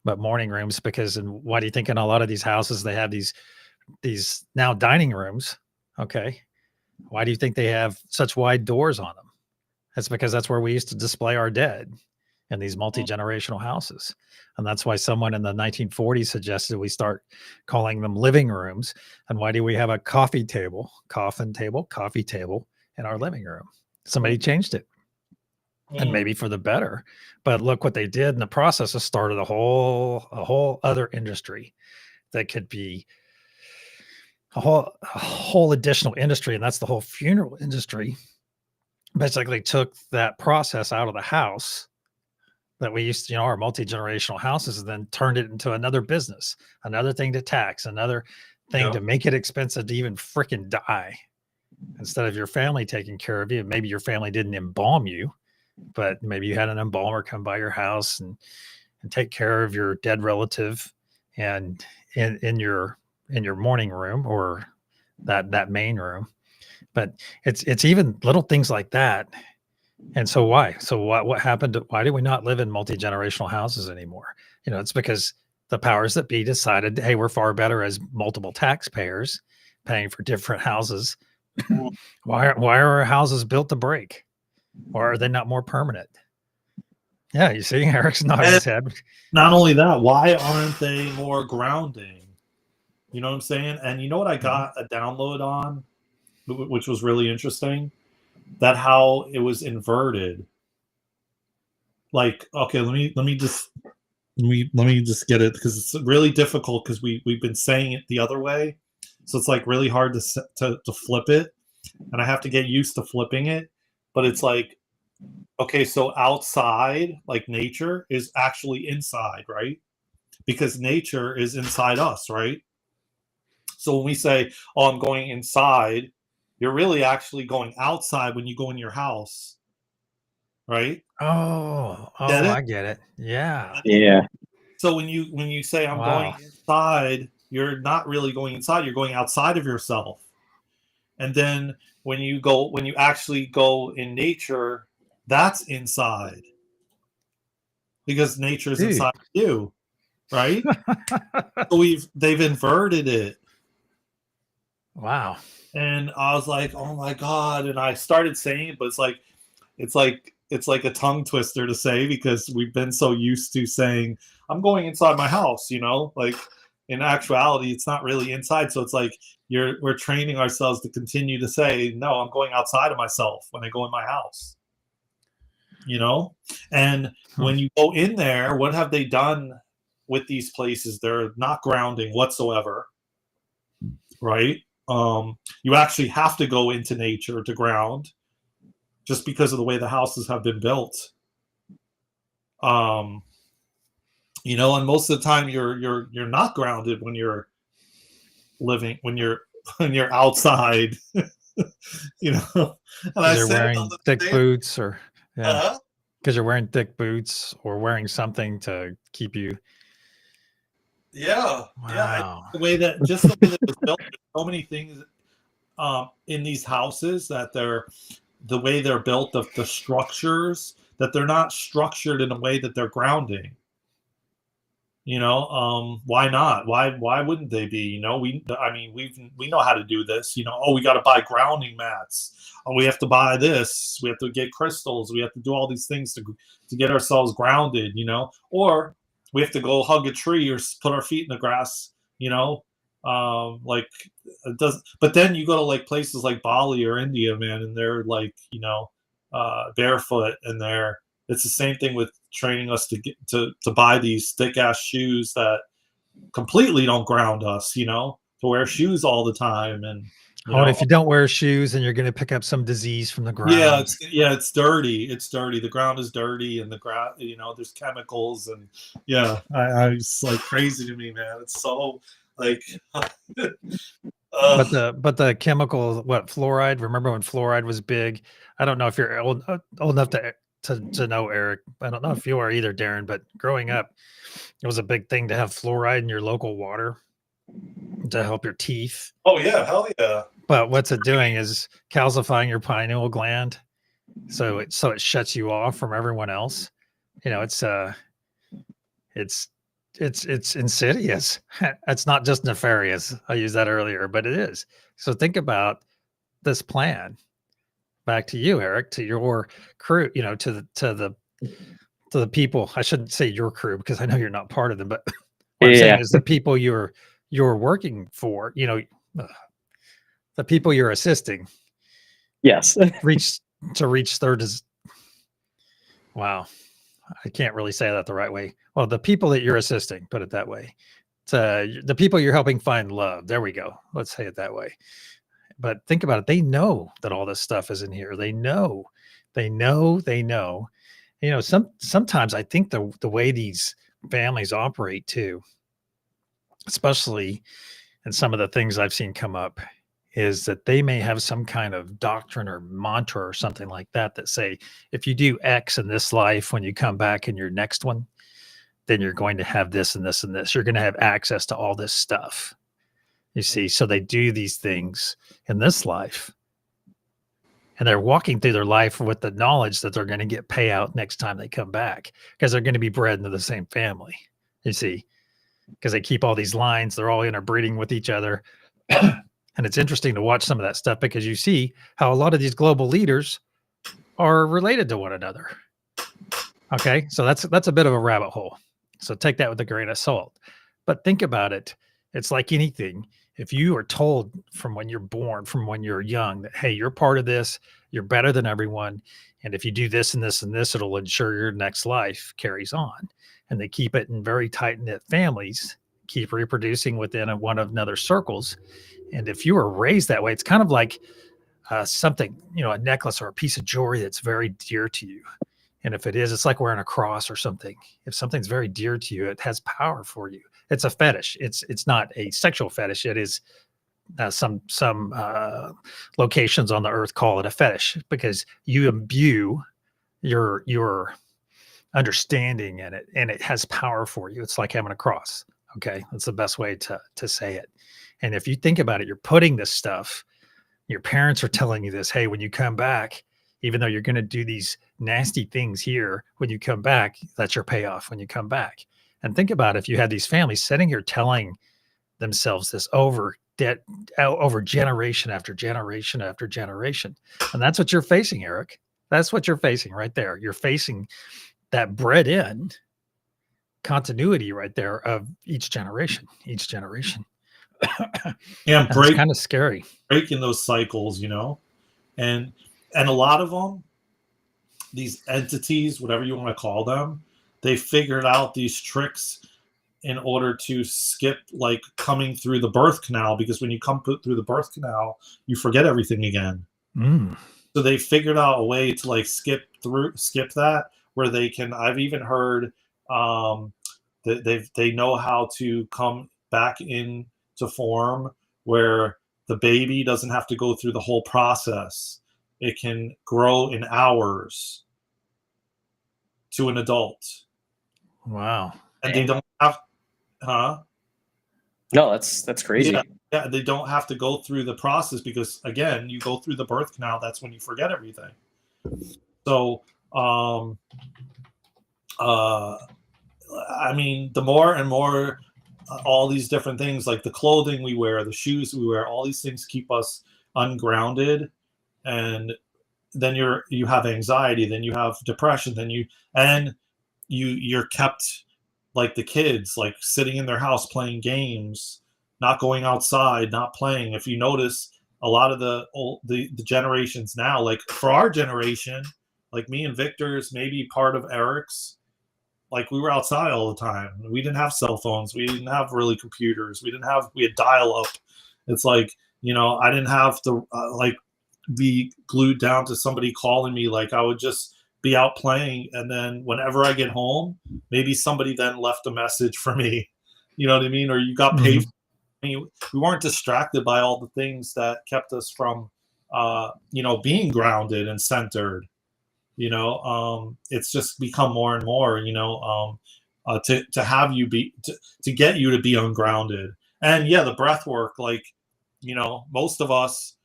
S2: but morning rooms because, and why do you think in a lot of these houses they have these now dining rooms? Okay, why do you think they have such wide doors on them? That's because that's where we used to display our dead in these multi-generational houses. And that's why someone in the 1940s suggested we start calling them living rooms. And why do we have a coffee table in our living room? Somebody changed it, and maybe for the better. But look what they did in the process of started a whole other industry that could be a whole additional industry, and that's the whole funeral industry. Basically took that process out of the house that we used to, our multi-generational houses, and then turned it into another business, another thing to tax, another thing to make it expensive to even freaking die. Instead of your family taking care of you, maybe your family didn't embalm you, but maybe you had an embalmer come by your house and take care of your dead relative, and in your morning room or that main room. But it's even little things like that. And so why? So what happened? Why do we not live in multi-generational houses anymore? It's because the powers that be decided, hey, we're far better as multiple taxpayers paying for different houses. Why are our houses built to break? Why are they not more permanent? Yeah, you see, Eric's nodding his head.
S1: Not only that, why aren't they more grounding? You know what I'm saying? And you know what I got a download on, which was really interesting? That how it was inverted. Like, okay, let me just get it, because it's really difficult because we've been saying it the other way, so it's like really hard to flip it, and I have to get used to flipping it. But it's like, okay, so outside, like nature, is actually inside, right? Because nature is inside us, right? So when we say, oh, I'm going inside, you're really actually going outside when you go in your house, right?
S2: Oh,
S1: Get it?
S2: I get it. Yeah.
S3: Yeah.
S1: So when you say I'm
S2: Wow.
S1: going inside, you're not really going inside, you're going outside of yourself. And then when you actually go in nature, that's inside. Because nature is
S2: Dude.
S1: inside you, right? So they've inverted it.
S2: Wow.
S1: And I was like, "Oh my god." And I started saying it, but it's like a tongue twister to say, because we've been so used to saying, I'm going inside my house, like in actuality, it's not really inside. So it's like we're training ourselves to continue to say, no, I'm going outside of myself when I go in my house, and when you go in there, what have they done with these places? They're not grounding whatsoever, right? You actually have to go into nature to ground, just because of the way the houses have been built. And most of the time you're not grounded when you're living, when you're outside. you know. And I
S2: Because you're
S1: said,
S2: wearing thick boots, or yeah,
S1: uh,
S2: because you're wearing thick boots or wearing something to keep you.
S1: yeah,
S2: Wow.
S1: the way that just the way that it was built. There's so many things in these houses that they're the way they're built, the structures that they're not structured in a way that they're grounding. Why not? Why wouldn't they be? I mean, we know how to do this. Oh, we got to buy grounding mats. Oh, we have to buy this. We have to get crystals. We have to do all these things to get ourselves grounded. Or we have to go hug a tree or put our feet in the grass. Like it doesn't. But then you go to like places like Bali or India, man, and they're like barefoot, and it's the same thing with training us to get to buy these thick ass shoes that completely don't ground us, to wear shoes all the time. And
S2: Oh, and if you don't wear shoes, then you're going to pick up some disease from the ground.
S1: it's dirty. It's dirty. The ground is dirty, and the ground, there's chemicals, and it's like crazy to me, man. It's so like
S2: But the chemical, what, fluoride? Remember when fluoride was big? I don't know if you're old enough to know, Eric. I don't know if you are either, Darren. But growing up, it was a big thing to have fluoride in your local water to help your teeth.
S1: Oh yeah, hell yeah.
S2: But what's it doing is calcifying your pineal gland, so it shuts you off from everyone else. It's insidious. It's not just nefarious. I used that earlier, but it is. So think about this plan. Back to you, Eric, to your crew, to the people. I shouldn't say your crew because I know you're not part of them, but what I'm saying is the people you're working for, the people you're assisting.
S3: Yes.
S2: reach their wow. I can't really say that the right way. Well, the people that you're assisting, put it that way. The people you're helping find love. There we go. Let's say it that way. But think about it. They know that all this stuff is in here. They know. Sometimes I think the way these families operate too, especially in some of the things I've seen come up, is that they may have some kind of doctrine or mantra or something like that say, if you do X in this life, when you come back in your next one, then you're going to have this and this and this. You're going to have access to all this stuff. You see, so they do these things in this life, and they're walking through their life with the knowledge that they're going to get payout next time they come back, because they're going to be bred into the same family. You see, because they keep all these lines, they're all interbreeding with each other. And it's interesting to watch some of that stuff, because you see how a lot of these global leaders are related to one another. Okay, so that's a bit of a rabbit hole. So take that with a grain of salt. But think about it. It's like anything. If you are told from when you're born, from when you're young, that, hey, you're part of this, you're better than everyone, and if you do this and this and this, it'll ensure your next life carries on. And they keep it in very tight-knit families, keep reproducing within one another circles. And if you were raised that way, it's kind of like something, a necklace or a piece of jewelry that's very dear to you. And if it is, it's like wearing a cross or something. If something's very dear to you, it has power for you. It's a fetish. It's not a sexual fetish. It is some locations on the earth call it a fetish, because you imbue your understanding in it, and it has power for you. It's like having a cross. Okay, that's the best way to say it. And if you think about it, you're putting this stuff, your parents are telling you this, hey, when you come back, even though you're going to do these nasty things here, when you come back, that's your payoff when you come back. And think about if you had these families sitting here telling themselves this over generation after generation after generation. And that's what you're facing, Eric. That's what you're facing right there. You're facing that bred in continuity right there of each generation.
S1: Yeah,
S2: it's kind of scary.
S1: Breaking those cycles, and a lot of them, these entities, whatever you want to call them, they figured out these tricks in order to skip like coming through the birth canal, because when you come through the birth canal, you forget everything again. So they figured out a way to like skip that, where they can. I've even heard that they know how to come back into form where the baby doesn't have to go through the whole process. It can grow in hours to an adult.
S2: Wow.
S1: And they don't have,
S3: No, that's crazy.
S1: Yeah, they don't have to go through the process because, again, you go through the birth canal. That's when you forget everything. So, I mean, the more and more all these different things, like the clothing we wear, the shoes we wear, all these things keep us ungrounded, and then you have anxiety, then you have depression, then you're kept like the kids, like sitting in their house playing games, not going outside, not playing. If you notice, a lot of the generations now, like for our generation, like me and Victor's, maybe part of Eric's, like we were outside all the time. We didn't have cell phones. We didn't have really computers. We had dial up. It's like, I didn't have to like be glued down to somebody calling me. Like I would just be out playing. And then whenever I get home, maybe somebody then left a message for me, you know what I mean? Or you got paid. We weren't distracted by all the things that kept us from, being grounded and centered. It's just become more and more, to have you to get you to be ungrounded. And yeah, the breath work, like, most of us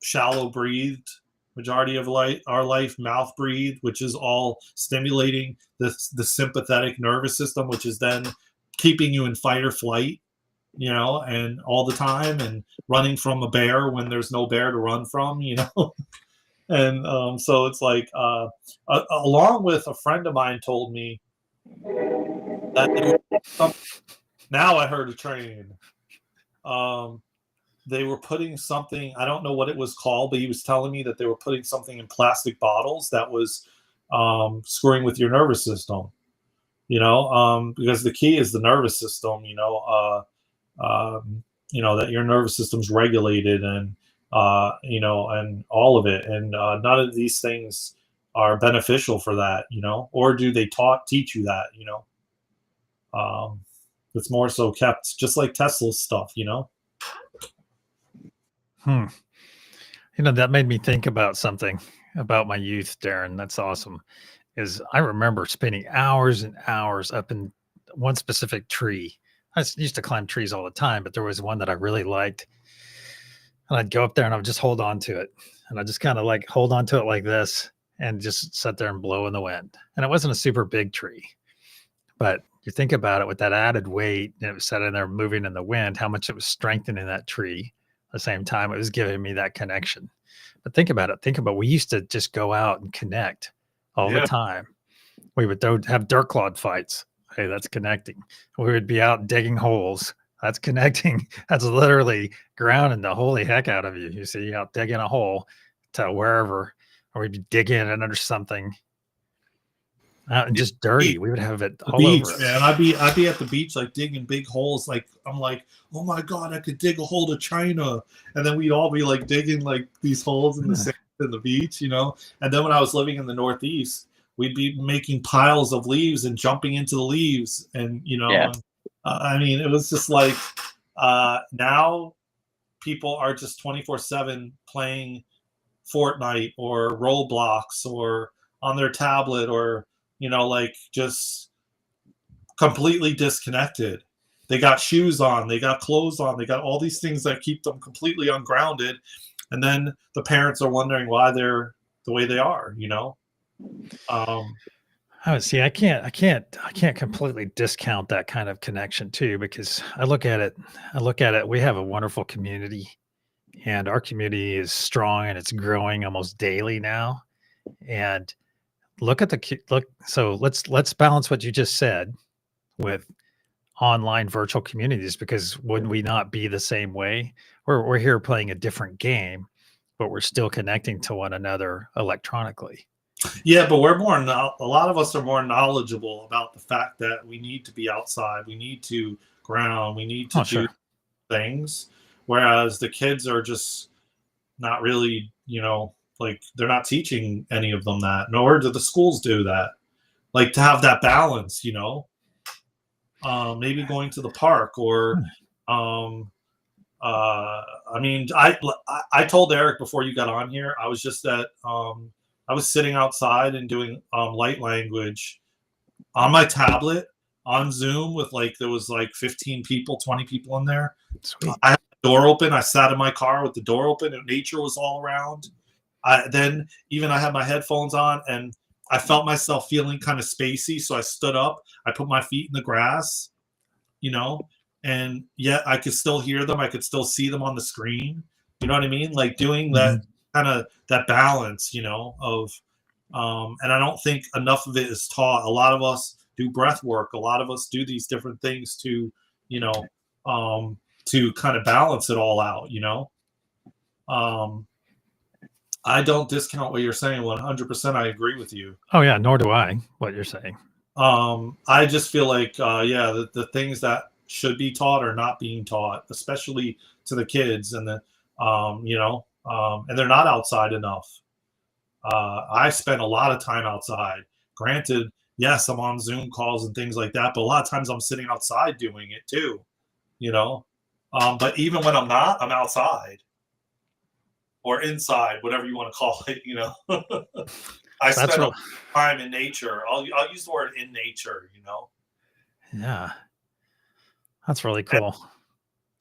S1: shallow breathed majority of our life, mouth breathed, which is all stimulating the sympathetic nervous system, which is then keeping you in fight or flight, and all the time, and running from a bear when there's no bear to run from, And so it's like, along with a friend of mine told me that now I heard a train. They were putting something, I don't know what it was called, but he was telling me that they were putting something in plastic bottles that was screwing with your nervous system, because the key is the nervous system, that your nervous system's regulated, and and all of it. And none of these things are beneficial for that, or do they teach you that, it's more so kept just like Tesla's stuff,
S2: That made me think about something about my youth, Darren. That's awesome. Is I remember spending hours and hours up in one specific tree. I used to climb trees all the time, but there was one that I really liked. And I'd go up there and I would just hold on to it. And I just kind of like hold on to it like this and just sit there and blow in the wind. And it wasn't a super big tree, but you think about it, with that added weight, and it was sitting there moving in the wind, how much it was strengthening that tree. At the same time, it was giving me that connection. But think about it. We used to just go out and connect all the time. We would have dirt clod fights. Hey, that's connecting. We would be out digging holes. That's connecting. That's literally grounding the holy heck out of you. You see, out digging a hole to wherever, or we'd be digging it under something. And just dirty. We would have it all
S1: beach,
S2: over us.
S1: Man. I'd be at the beach, like digging big holes. Like I'm like, oh my god, I could dig a hole to China. And then we'd all be like digging like these holes in the sand in the beach, And then when I was living in the Northeast, we'd be making piles of leaves and jumping into the leaves, and I mean, it was just like now people are just 24/7 playing Fortnite or Roblox or on their tablet, or like just completely disconnected. They got shoes on, they got clothes on, they got all these things that keep them completely ungrounded. And then the parents are wondering why they're the way they are,
S2: See, I can't completely discount that kind of connection too, because I look at it, we have a wonderful community, and our community is strong and it's growing almost daily now. And so let's balance what you just said with online virtual communities, because would we not be the same way? We're here playing a different game, but we're still connecting to one another electronically.
S1: Yeah, but a lot of us are more knowledgeable about the fact that we need to be outside, we need to ground, we need to do things, whereas the kids are just not really, like they're not teaching any of them that, nor do the schools do that. Like to have that balance, maybe going to the park, or I mean, I told Eric before you got on here, I was just at I was sitting outside and doing light language on my tablet on Zoom with like there was like 15 people, 20 people in there.
S2: Sweet.
S1: I had the door open. I sat in my car with the door open, and nature was all around. Then even I had my headphones on, and I felt myself feeling kind of spacey. So I stood up. I put my feet in the grass, you know, and yet I could still hear them. I could still see them on the screen. You know what I mean? Like doing that kind of that balance, you know, of and I don't think enough of it is taught. A lot of us do breath work. A lot of us do these different things to, you know, to kind of balance it all out, you know. I don't discount what you're saying. 100%, I agree with you.
S2: Oh yeah, nor do I. What you're saying.
S1: I just feel like, yeah, the things that should be taught are not being taught, especially to the kids, and the, you know, and they're not outside enough. I spend a lot of time outside. Granted, yes, I'm on Zoom calls and things like that, but a lot of times I'm sitting outside doing it too, you know. But even when I'm not, I'm outside or inside, whatever you want to call it, you know. I spend a lot of time in nature. I'll use the word in nature, you know.
S2: Yeah, that's really cool.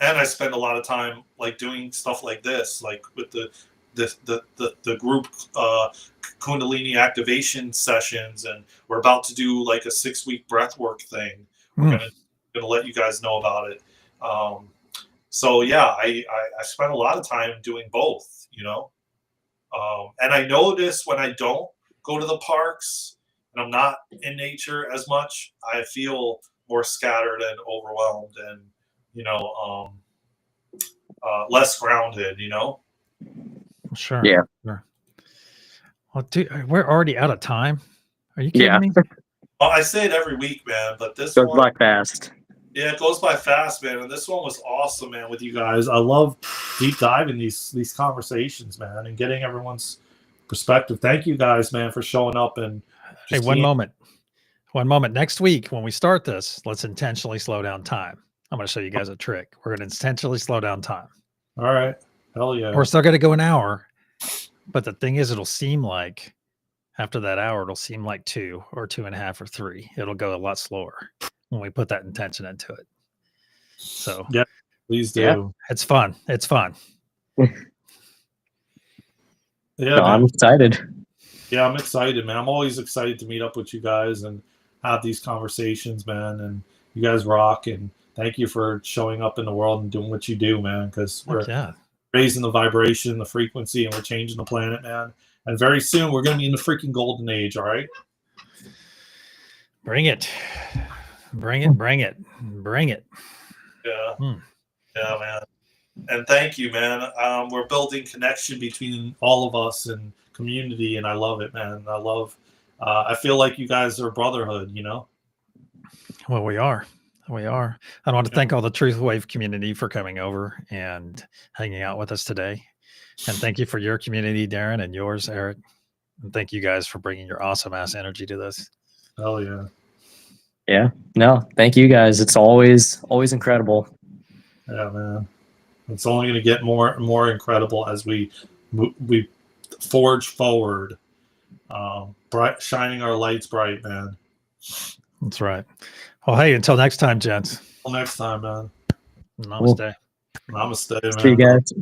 S1: And I spend a lot of time like doing stuff like this, like with the group Kundalini activation sessions, and we're about to do like a 6-week breathwork thing. We're gonna let you guys know about it. So yeah, I spend a lot of time doing both, you know. And I notice when I don't go to the parks and I'm not in nature as much, I feel more scattered and overwhelmed, and you know, less grounded, you know.
S2: Sure.
S3: Yeah.
S2: Sure. Well, dude, we're already out of time. Are you kidding me?
S1: Well, I say it every week, man, but this
S3: goes
S1: one
S3: by fast.
S1: Yeah, it goes by fast, man. And this one was awesome, man, with you guys. I love deep diving these conversations, man, and getting everyone's perspective. Thank you guys, man, for showing up. And
S2: hey, one moment. Next week when we start this, let's intentionally slow down time. I'm going to show you guys a trick. We're going to intentionally slow down time.
S1: All right. Hell yeah.
S2: We're still going to go an hour, but the thing is, it'll seem like after that hour, it'll seem like 2 or 2.5 or 3. It'll go a lot slower when we put that intention into it. So
S1: yeah, please do.
S2: Yeah, it's fun. It's fun.
S1: Yeah,
S3: no, I'm excited.
S1: Yeah, I'm excited, man. I'm always excited to meet up with you guys and have these conversations, man. And you guys rock. And thank you for showing up in the world and doing what you do, man. Because we're raising the vibration, the frequency, and we're changing the planet, man. And very soon we're going to be in the freaking golden age. All right.
S2: Bring it. Bring it. Bring it. Bring it.
S1: Yeah. Yeah, man. And thank you, man. We're building connection between all of us and community, and I love it, man. I feel like you guys are a brotherhood, you know?
S2: Well, we are. We are. I want to thank all the Truth Wave community for coming over and hanging out with us today. And thank you for your community, Darren, and yours, Eric. And thank you guys for bringing your awesome ass energy to this.
S1: Hell yeah.
S3: Yeah. No, thank you guys. It's always incredible.
S1: Yeah, man. It's only going to get more and more incredible as we forge forward, shining our lights bright, man.
S2: That's right. Well, hey, until next time, gents.
S1: Until next time, man.
S2: Namaste.
S1: Namaste, man.
S3: See you guys.